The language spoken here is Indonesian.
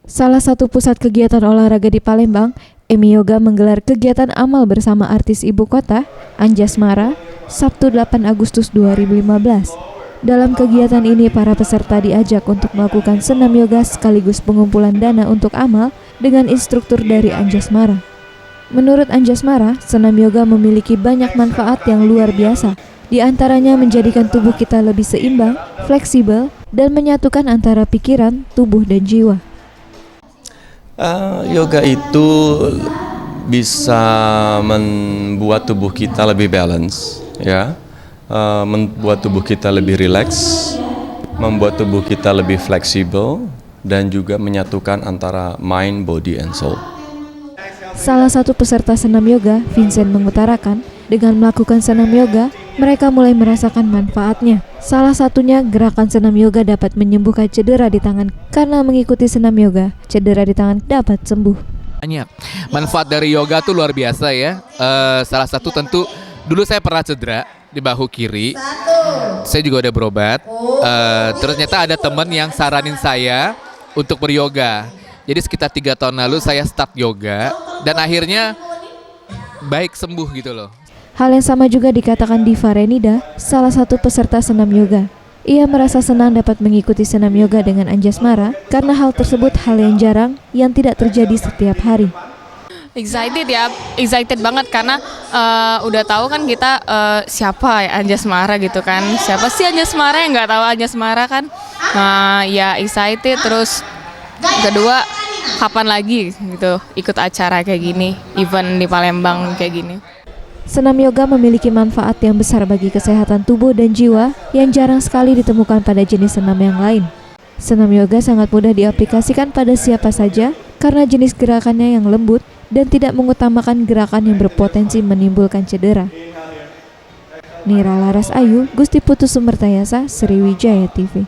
Salah satu pusat kegiatan olahraga di Palembang, Emi Yoga menggelar kegiatan amal bersama artis ibu kota, Anjasmara, Sabtu 8 Agustus 2015. Dalam kegiatan ini, para peserta diajak untuk melakukan senam yoga sekaligus pengumpulan dana untuk amal dengan instruktur dari Anjasmara. Menurut Anjasmara, senam yoga memiliki banyak manfaat yang luar biasa. Di antaranya menjadikan tubuh kita lebih seimbang, fleksibel, dan menyatukan antara pikiran, tubuh, dan jiwa. Yoga itu bisa membuat tubuh kita lebih balance, ya, membuat tubuh kita lebih rileks, membuat tubuh kita lebih fleksibel, dan juga menyatukan antara mind, body, and soul. Salah satu peserta senam yoga, Vincent, mengutarakan dengan melakukan senam yoga, mereka mulai merasakan manfaatnya. Salah satunya, gerakan senam yoga dapat menyembuhkan cedera di tangan. Karena mengikuti senam yoga, cedera di tangan dapat sembuh. Banyak manfaat dari yoga tuh luar biasa ya. Salah satu tentu, dulu saya pernah cedera di bahu kiri. Saya juga udah berobat. Terus ternyata ada teman yang saranin saya untuk beryoga. Jadi sekitar 3 tahun lalu saya start yoga dan akhirnya baik, sembuh gitu loh. Hal yang sama juga dikatakan Diva Renida, salah satu peserta senam yoga. Ia merasa senang dapat mengikuti senam yoga dengan Anjasmara karena hal tersebut hal yang jarang yang tidak terjadi setiap hari. Excited banget karena udah tahu kan kita siapa ya Anjasmara gitu kan. Siapa sih Anjasmara yang nggak tahu Anjasmara kan? Nah ya excited, terus kedua kapan lagi gitu ikut acara kayak gini, event di Palembang kayak gini. Senam yoga memiliki manfaat yang besar bagi kesehatan tubuh dan jiwa yang jarang sekali ditemukan pada jenis senam yang lain. Senam yoga sangat mudah diaplikasikan pada siapa saja karena jenis gerakannya yang lembut dan tidak mengutamakan gerakan yang berpotensi menimbulkan cedera. Nira Laras Ayu, Gusti Putu Sumertayasa, Sriwijaya TV.